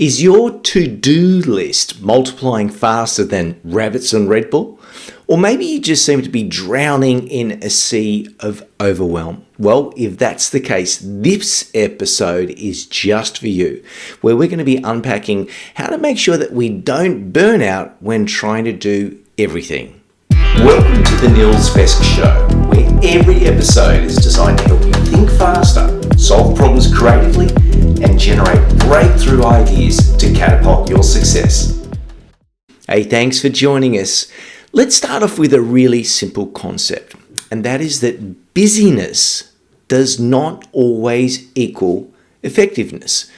Is your to-do list multiplying faster than rabbits on Red Bull? Or maybe you just seem to be drowning in a sea of overwhelm. Well, if that's the case, this episode is just for you, where we're going to be unpacking how to make sure that we don't burn out when trying to do everything. Welcome to the Nils Vesk Show, where every episode is designed to help you think faster, solve problems creatively, and generate breakthrough ideas to catapult your success. Hey, thanks for joining us. Let's start off with a really simple concept, and that is that busyness does not always equal effectiveness.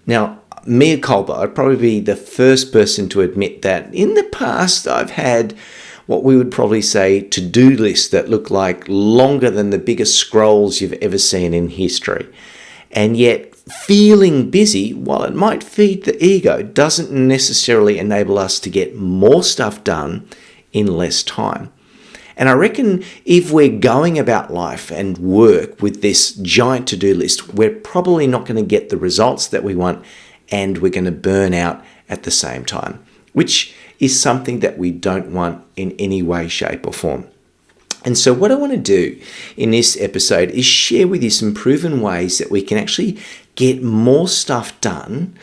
Now, mea culpa, I'd probably be the first person to admit that in the past I've had what we would probably say to-do lists that look like longer than the biggest scrolls you've ever seen in history. And yet, feeling busy, while it might feed the ego, doesn't necessarily enable us to get more stuff done in less time. And I reckon if we're going about life and work with this giant to-do list, we're probably not going to get the results that we want, and we're going to burn out at the same time, which is something that we don't want in any way, shape, or form. And so what I want to do in this episode is share with you some proven ways that we can actually get more stuff done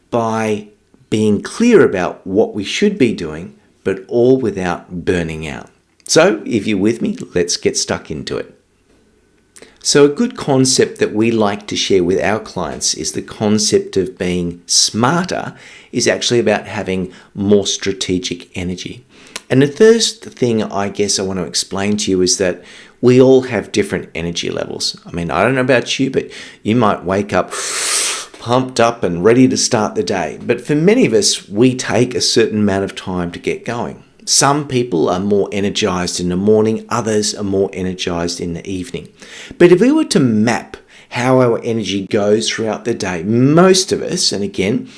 by being clear about what we should be doing, but all without burning out. So if you're with me, let's get stuck into it. So a good concept that we like to share with our clients is the concept of being smarter is actually about having more strategic energy. And the first thing I guess I want to explain to you is that we all have different energy levels. I mean, I don't know about you, but you might wake up pumped up and ready to start the day. But for many of us, we take a certain amount of time to get going. Some people are more energized in the morning, others are more energized in the evening. But if we were to map how our energy goes throughout the day, most of us, and again,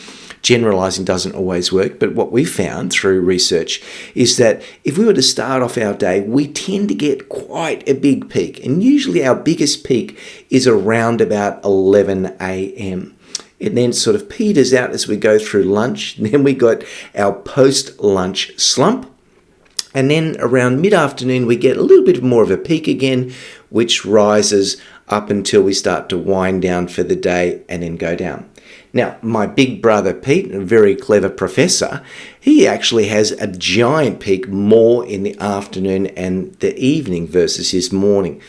generalizing doesn't always work, but what we found through research is that if we were to start off our day, we tend to get quite a big peak. And usually our biggest peak is around about 11 a.m. It then sort of peters out as we go through lunch. Then we got our post-lunch slump. And then around mid-afternoon, we get a little bit more of a peak again, which rises up until we start to wind down for the day and then go down. Now, my big brother Pete, a very clever professor, he actually has a giant peak more in the afternoon and the evening versus his morning.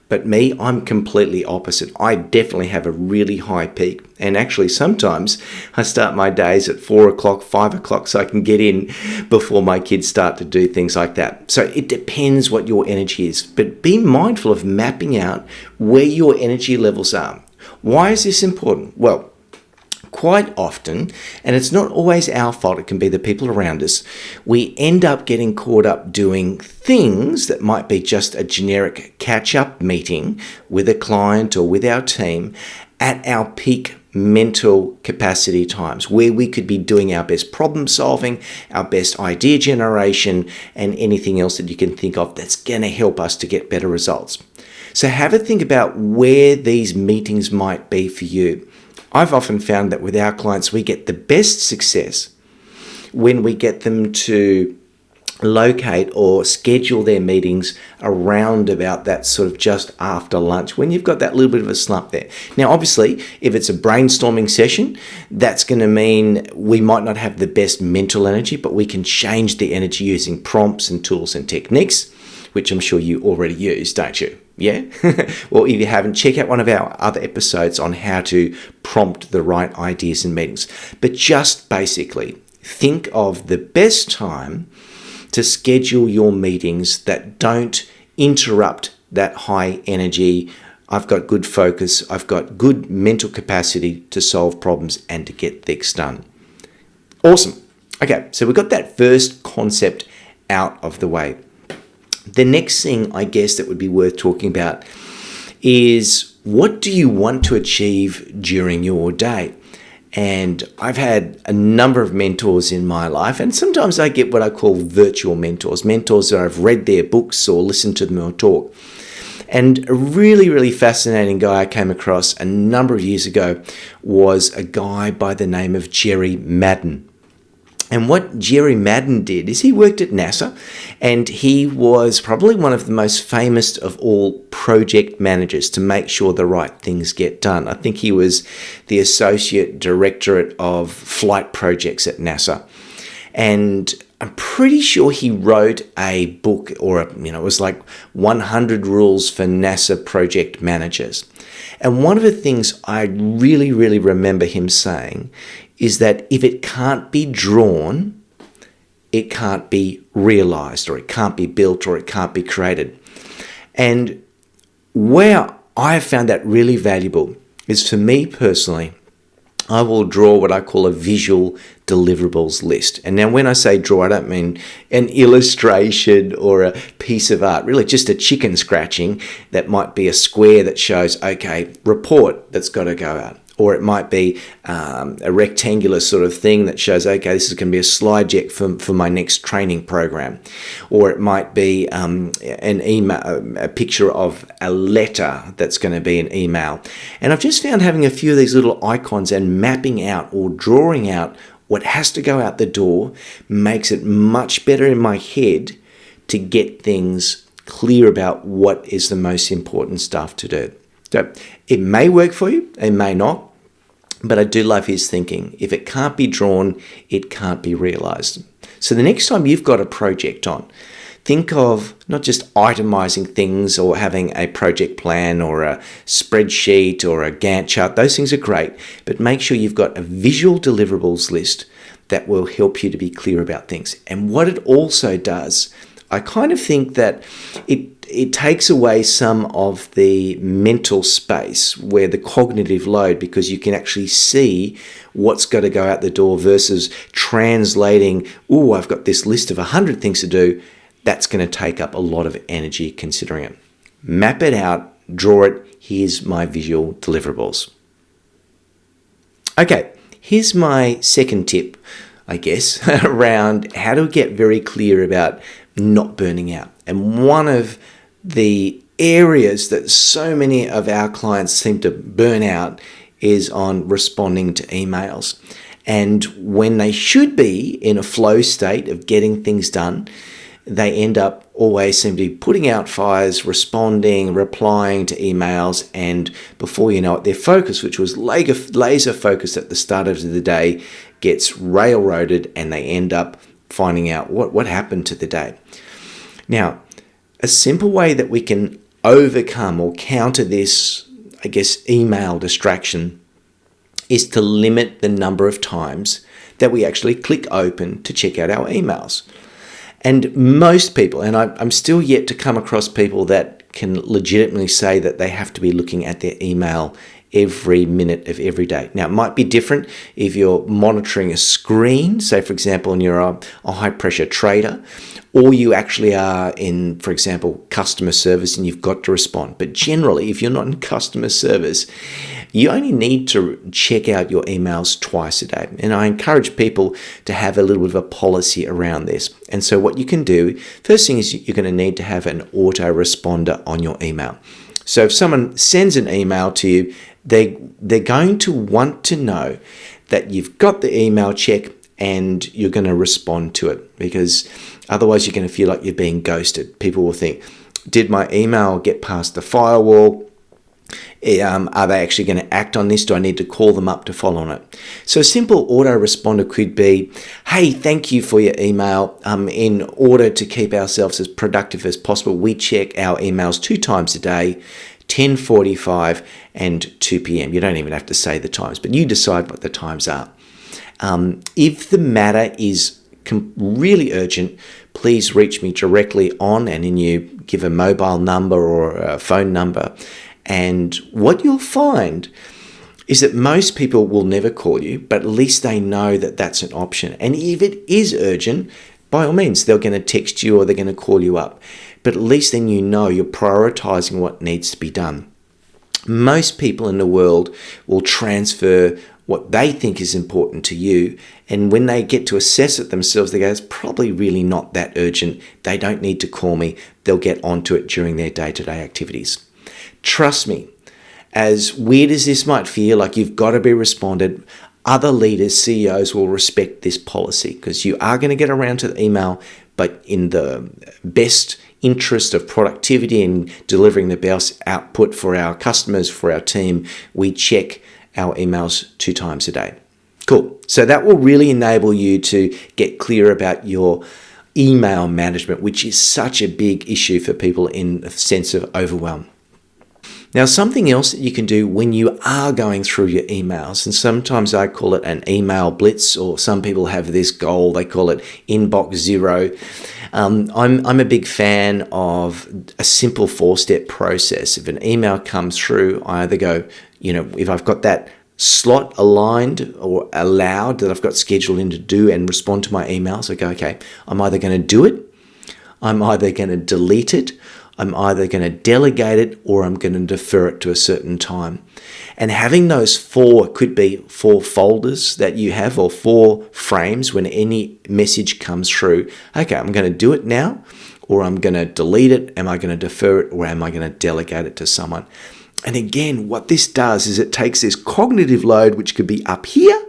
But me, I'm completely opposite. I definitely have a really high peak. And actually, sometimes I start my days at 4 o'clock, 5 o'clock, so I can get in before my kids start to do things like that. So it depends what your energy is. But be mindful of mapping out where your energy levels are. Why is this important? Well, quite often, and it's not always our fault, it can be the people around us, we end up getting caught up doing things that might be just a generic catch-up meeting with a client or with our team at our peak mental capacity times, where we could be doing our best problem solving, our best idea generation, and anything else that you can think of that's going to help us to get better results. So have a think about where these meetings might be for you. I've often found that with our clients, we get the best success when we get them to locate or schedule their meetings around about that sort of just after lunch, when you've got that little bit of a slump there. Now, obviously, if it's a brainstorming session, that's going to mean we might not have the best mental energy, but we can change the energy using prompts and tools and techniques, which I'm sure you already use, don't you? Yeah? Well, if you haven't, check out one of our other episodes on how to prompt the right ideas in meetings. But just basically, think of the best time to schedule your meetings that don't interrupt that high energy. I've got good focus, I've got good mental capacity to solve problems and to get things done. Awesome. Okay, so we've got that first concept out of the way. The next thing, I guess, that would be worth talking about is what do you want to achieve during your day? And I've had a number of mentors in my life, and sometimes I get what I call virtual mentors that I've read their books or listened to them or talk. And a really, really fascinating guy I came across a number of years ago was a guy by the name of Jerry Madden. And what Jerry Madden did is he worked at NASA, and he was probably one of the most famous of all project managers to make sure the right things get done. I think he was the Associate Directorate of Flight Projects at NASA. And I'm pretty sure he wrote a book, or it was like 100 Rules for NASA Project Managers. And one of the things I really, really remember him saying is that if it can't be drawn, it can't be realized, or it can't be built, or it can't be created. And where I have found that really valuable is, for me personally, I will draw what I call a visual deliverables list. And now when I say draw, I don't mean an illustration or a piece of art, really just a chicken scratching that might be a square that shows, okay, report that's got to go out. Or it might be a rectangular sort of thing that shows, okay, this is going to be a slide deck for my next training program. Or it might be an email, a picture of a letter that's going to be an email. And I've just found having a few of these little icons and mapping out or drawing out what has to go out the door makes it much better in my head to get things clear about what is the most important stuff to do. So it may work for you, it may not, but I do love his thinking. If it can't be drawn, it can't be realized. So the next time you've got a project on, think of not just itemizing things or having a project plan or a spreadsheet or a Gantt chart. Those things are great, but make sure you've got a visual deliverables list that will help you to be clear about things. And what it also does, I kind of think that it takes away some of the mental space where the cognitive load, because you can actually see what's got to go out the door versus translating, I've got this list of 100 things to do. That's going to take up a lot of energy considering it. Map it out, draw it. Here's my visual deliverables. Okay, here's my second tip, I guess, around how to get very clear about not burning out. And one of the areas that so many of our clients seem to burn out is on responding to emails. And when they should be in a flow state of getting things done, they end up always seem to be putting out fires, responding, replying to emails, and before you know it, their focus, which was laser focused at the start of the day, gets railroaded, and they end up finding out what happened to the day. Now, a simple way that we can overcome or counter this, I guess, email distraction is to limit the number of times that we actually click open to check out our emails. And most people, and I'm still yet to come across people that can legitimately say that they have to be looking at their email every minute of every day. Now, it might be different if you're monitoring a screen, say, for example, and you're a high-pressure trader, or you actually are in, for example, customer service and you've got to respond. But generally, if you're not in customer service, you only need to check out your emails twice a day. And I encourage people to have a little bit of a policy around this. And so what you can do, first thing is you're going to need to have an autoresponder on your email. So if someone sends an email to you, they're going to want to know that you've got the email check and you're going to respond to it, because otherwise you're going to feel like you're being ghosted. People will think, did my email get past the firewall? Are they actually going to act on this? Do I need to call them up to follow on it? So a simple autoresponder could be, hey, thank you for your email. In order to keep ourselves as productive as possible, we check our emails 2 times a day, 10:45 and 2 p.m. You don't even have to say the times, but you decide what the times are. If the matter is really urgent, please reach me directly on, and then you give a mobile number or a phone number. And what you'll find is that most people will never call you, but at least they know that that's an option. And if it is urgent, by all means, they're going to text you or they're going to call you up. But at least then you know you're prioritizing what needs to be done. Most people in the world will transfer what they think is important to you. And when they get to assess it themselves, they go, it's probably really not that urgent. They don't need to call me. They'll get onto it during their day-to-day activities. Trust me, as weird as this might feel, like you've got to be responded, other leaders, CEOs will respect this policy because you are going to get around to the email, but in the best interest of productivity and delivering the best output for our customers, for our team, we check our emails 2 times a day. Cool. So that will really enable you to get clear about your email management, which is such a big issue for people in a sense of overwhelm. Now, something else that you can do when you are going through your emails, and sometimes I call it an email blitz, or some people have this goal, they call it inbox zero. I'm a big fan of a simple 4-step process. If an email comes through, I either go, if I've got that slot aligned or allowed that I've got scheduled in to do and respond to my emails, I go, okay, I'm either going to do it, I'm either going to delete it, I'm either going to delegate it, or I'm going to defer it to a certain time. And having those 4, could be 4 folders that you have, or 4 frames when any message comes through. Okay, I'm going to do it now, or I'm going to delete it. Am I going to defer it, or am I going to delegate it to someone? And again, what this does is it takes this cognitive load, which could be up here,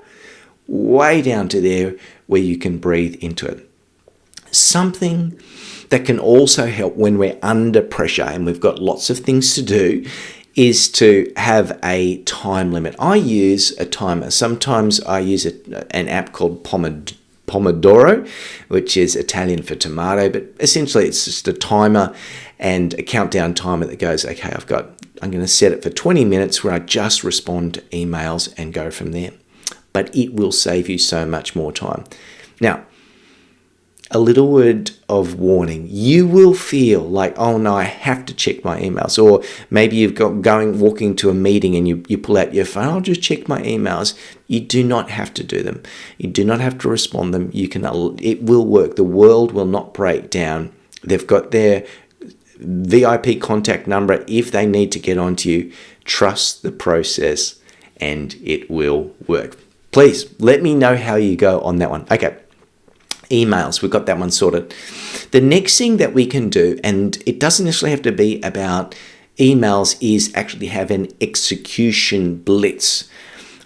way down to there where you can breathe into it. Something that can also help when we're under pressure and we've got lots of things to do is to have a time limit. I use a timer. Sometimes I use an app called Pomodoro, which is Italian for tomato, but essentially it's just a timer and a countdown timer that goes, okay, I'm going to set it for 20 minutes where I just respond to emails and go from there. But it will save you so much more time. Now, a little word of warning. You will feel like, oh no, I have to check my emails. Or maybe you've got walking to a meeting and you pull out your phone, I'll just check my emails. You do not have to do them. You do not have to respond them. It will work. The world will not break down. They've got their VIP contact number. If they need to get onto you, trust the process and it will work. Please let me know how you go on that one. Okay. Emails, we've got that one sorted. The next thing that we can do, and it doesn't necessarily have to be about emails, is actually have an execution blitz.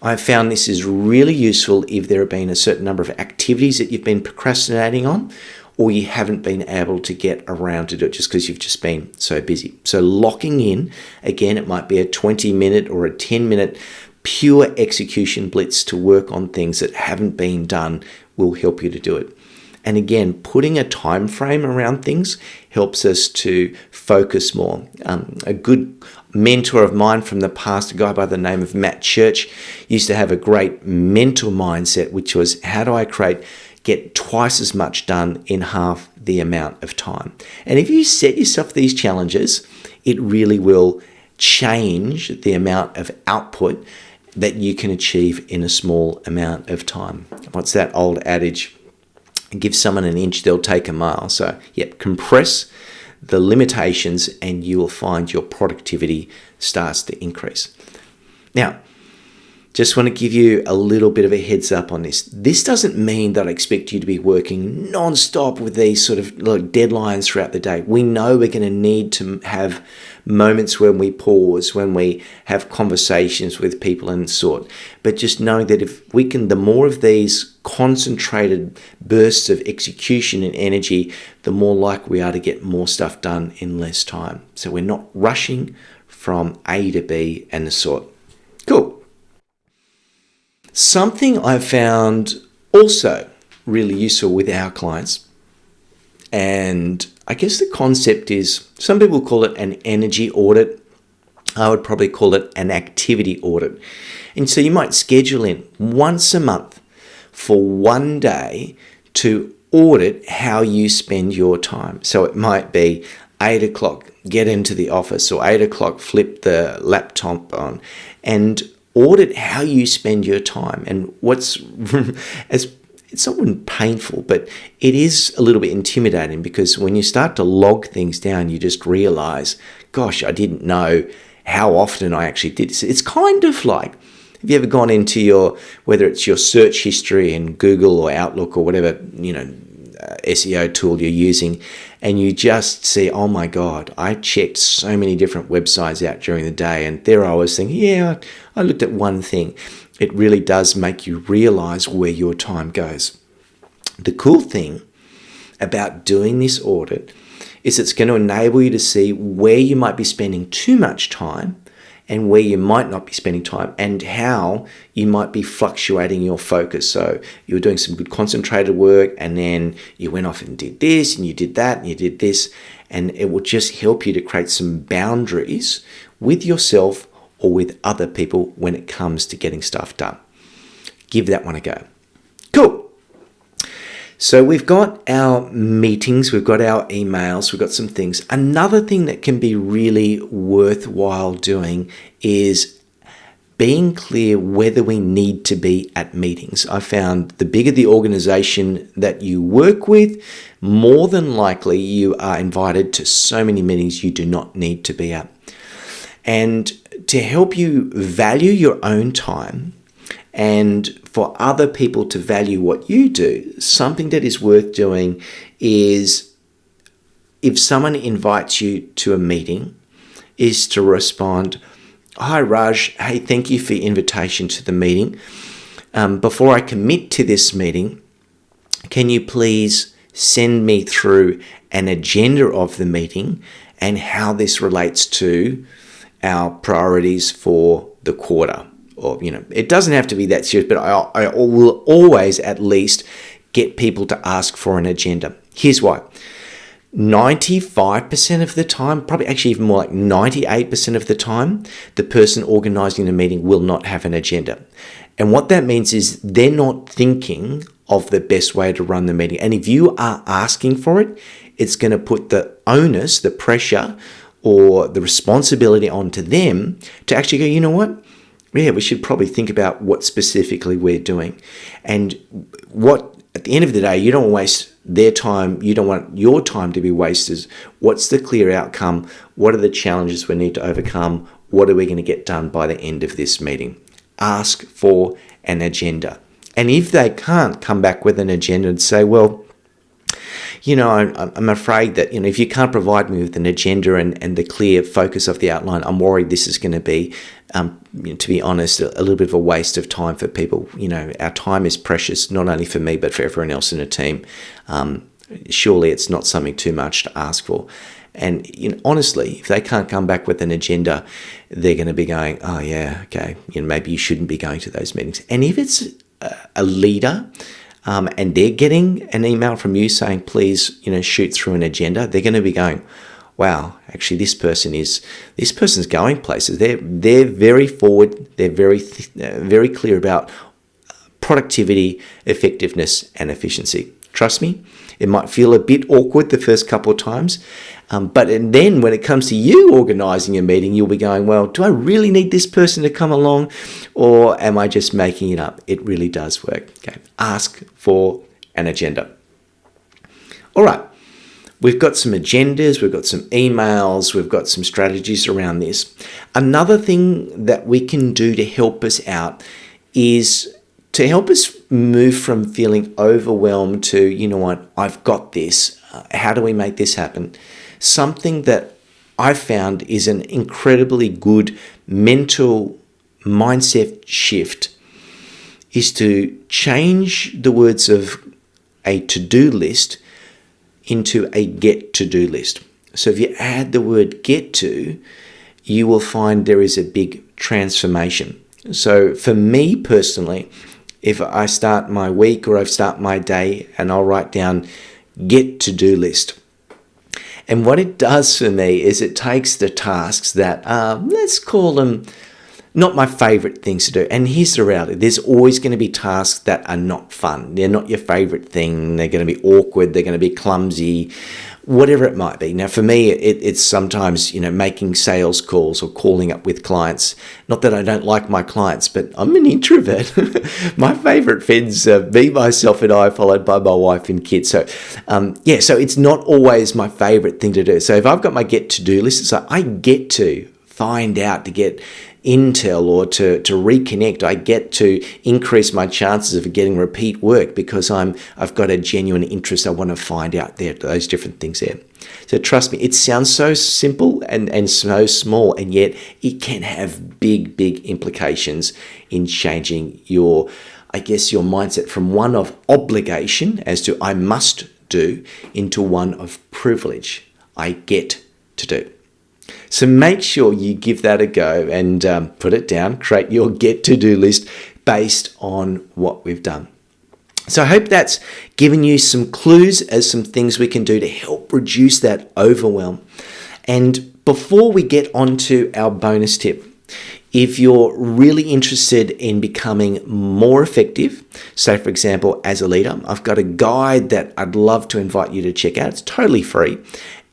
I've found this is really useful if there have been a certain number of activities that you've been procrastinating on, or you haven't been able to get around to do it just because you've just been so busy. So locking in, again, it might be a 20-minute or a 10-minute pure execution blitz to work on things that haven't been done will help you to do it. And again, putting a time frame around things helps us to focus more. A good mentor of mine from the past, a guy by the name of Matt Church, used to have a great mental mindset, which was, how do I get twice as much done in half the amount of time? And if you set yourself these challenges, it really will change the amount of output that you can achieve in a small amount of time. What's that old adage? Give someone an inch, they'll take a mile. So, compress the limitations and you will find your productivity starts to increase. Now, just want to give you a little bit of a heads up on this. This doesn't mean that I expect you to be working non-stop with these sort of deadlines throughout the day. We know we're going to need to have moments when we pause, when we have conversations with people and sort. But just knowing that if we can, the more of these concentrated bursts of execution and energy, the more likely we are to get more stuff done in less time. So we're not rushing from A to B and the sort. Cool. Something I've found also really useful with our clients, and I guess the concept is, some people call it an energy audit. I would probably call it an activity audit. And so you might schedule in once a month for one day to audit how you spend your time. So it might be 8 o'clock, get into the office, or 8 o'clock, flip the laptop on, and audit how you spend your time. And it's not painful, but it is a little bit intimidating, because when you start to log things down, you just realize, gosh, I didn't know how often I actually did this. It's kind of like Have you ever gone into whether it's your search history in Google or Outlook or whatever, SEO tool you're using, and you just see, oh my God, I checked so many different websites out during the day, and there I was thinking, yeah, I looked at one thing. It really does make you realize where your time goes. The cool thing about doing this audit is it's going to enable you to see where you might be spending too much time and where you might not be spending time, and how you might be fluctuating your focus. So you were doing some good concentrated work, and then you went off and did this, and you did that, and you did this, and it will just help you to create some boundaries with yourself or with other people when it comes to getting stuff done. Give that one a go. Cool. So we've got our meetings, we've got our emails, we've got some things. Another thing that can be really worthwhile doing is being clear whether we need to be at meetings. I found the bigger the organization that you work with, more than likely you are invited to so many meetings you do not need to be at. And to help you value your own time, and for other people to value what you do, something that is worth doing is, if someone invites you to a meeting, is to respond, hi Raj, hey, thank you for your invitation to the meeting. Before I commit to this meeting, can you please send me through an agenda of the meeting and how this relates to our priorities for the quarter? Or, it doesn't have to be that serious, but I will always at least get people to ask for an agenda. Here's why. 95% of the time, probably actually even more like 98% of the time, the person organizing the meeting will not have an agenda. And what that means is they're not thinking of the best way to run the meeting. And if you are asking for it, it's going to put the onus, the pressure, or the responsibility onto them to actually go, you know what? Yeah, we should probably think about what specifically we're doing. And what, at the end of the day, you don't waste their time, you don't want your time to be wasted. What's the clear outcome? What are the challenges we need to overcome? What are we going to get done by the end of this meeting? Ask for an agenda. And if they can't come back with an agenda and say, well, I'm afraid that, if you can't provide me with an agenda and the clear focus of the outline, I'm worried this is going to be, to be honest, a little bit of a waste of time for people. Our time is precious, not only for me, but for everyone else in a team. Surely it's not something too much to ask for. And honestly, if they can't come back with an agenda, they're going to be going, oh yeah, okay, maybe you shouldn't be going to those meetings. And if it's a leader, and they're getting an email from you saying, please, shoot through an agenda, they're going to be going, wow, actually this person's going places. They're very forward. They're very clear about productivity, effectiveness, and efficiency. Trust me, it might feel a bit awkward the first couple of times, but then when it comes to you organizing a meeting, you'll be going, well, do I really need this person to come along, or am I just making it up? It really does work. Okay, ask for an agenda. All right, we've got some agendas, we've got some emails, we've got some strategies around this. Another thing that we can do to help us out is to help us move from feeling overwhelmed to, I've got this. How do we make this happen? Something that I found is an incredibly good mental mindset shift is to change the words of a to-do list into a get-to-do list. So if you add the word get to, you will find there is a big transformation. So for me personally, if I start my week or I start my day and I'll write down get-to-do list. And what it does for me is it takes the tasks that let's call them not my favorite things to do. And here's the reality. There's always going to be tasks that are not fun. They're not your favorite thing. They're going to be awkward. They're going to be clumsy, whatever it might be. Now, for me, it's sometimes, making sales calls or calling up with clients. Not that I don't like my clients, but I'm an introvert. My favorite friends are me, myself, and I, followed by my wife and kids. So, so it's not always my favorite thing to do. So if I've got my get-to-do list, so I get to find out to get intel or to reconnect. I get to increase my chances of getting repeat work because I've got a genuine interest. I want to find out those different things there. So trust me, it sounds so simple and so small, and yet it can have big implications in changing your mindset from one of obligation as to I must do into one of privilege. I get to do. So make sure you give that a go and put it down, create your get to do list based on what we've done. So I hope that's given you some clues as some things we can do to help reduce that overwhelm. And before we get on to our bonus tip, if you're really interested in becoming more effective, say for example, as a leader, I've got a guide that I'd love to invite you to check out. It's totally free.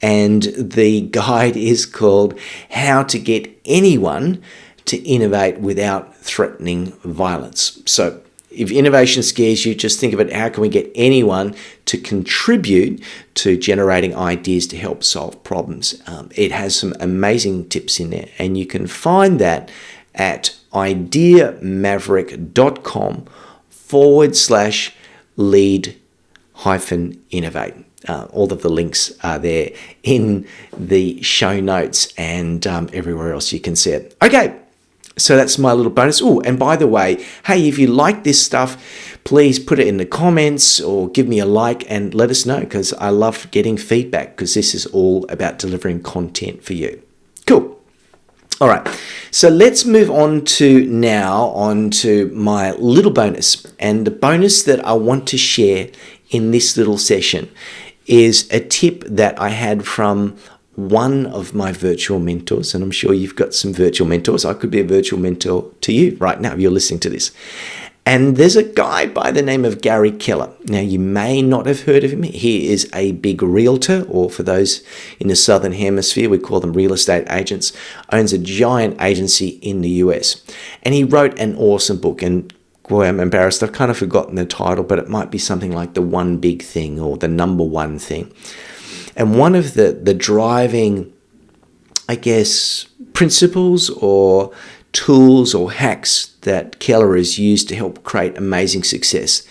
And the guide is called How to Get Anyone to Innovate Without Threatening Violence. So if innovation scares you, just think of it, how can we get anyone to contribute to generating ideas to help solve problems? It has some amazing tips in there, and you can find that at ideamaverick.com/lead-innovate. All of the links are there in the show notes and everywhere else you can see it. Okay. So that's my little bonus. Oh, and by the way, hey, if you like this stuff, please put it in the comments or give me a like and let us know, because I love getting feedback, because this is all about delivering content for you. Cool. All right. So let's move on to my little bonus. And the bonus that I want to share in this little session is a tip that I had from one of my virtual mentors, and I'm sure you've got some virtual mentors. I could be a virtual mentor to you right now if you're listening to this. And there's a guy by the name of Gary Keller. Now, you may not have heard of him. He is a big realtor, or for those in the Southern Hemisphere, we call them real estate agents, owns a giant agency in the US. And he wrote an awesome book, and boy, I'm embarrassed. I've kind of forgotten the title, but it might be something like The One Big Thing or The Number One Thing. And one of the driving, principles or tools or hacks that Keller has used to help create amazing success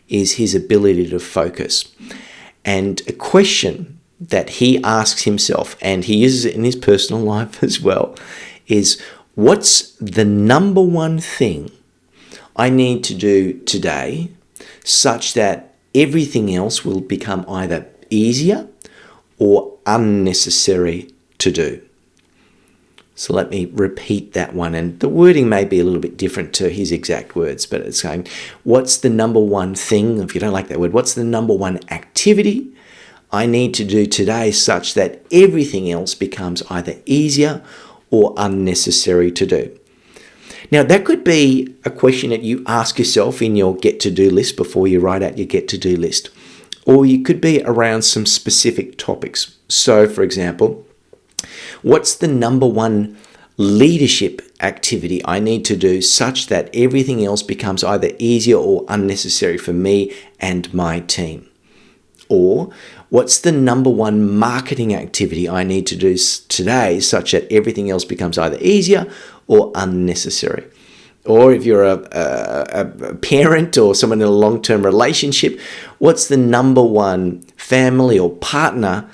is his ability to focus. And a question that he asks himself, and he uses it in his personal life as well, is what's the number one thing I need to do today such that everything else will become either easier or unnecessary to do? So let me repeat that one. And the wording may be a little bit different to his exact words, but it's saying, what's the number one thing, if you don't like that word, what's the number one activity I need to do today such that everything else becomes either easier or unnecessary to do? Now, that could be a question that you ask yourself in your get-to-do list before you write out your get-to-do list. Or you could be around some specific topics. So, for example, what's the number one leadership activity I need to do such that everything else becomes either easier or unnecessary for me and my team? Or what's the number one marketing activity I need to do today such that everything else becomes either easier or unnecessary? Or if you're a parent or someone in a long-term relationship, what's the number one family or partner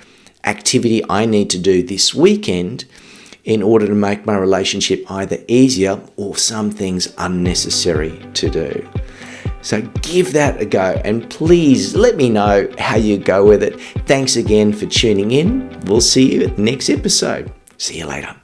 activity I need to do this weekend in order to make my relationship either easier or some things unnecessary to do? So give that a go, and please let me know how you go with it. Thanks again for tuning in. We'll see you at the next episode. See you later.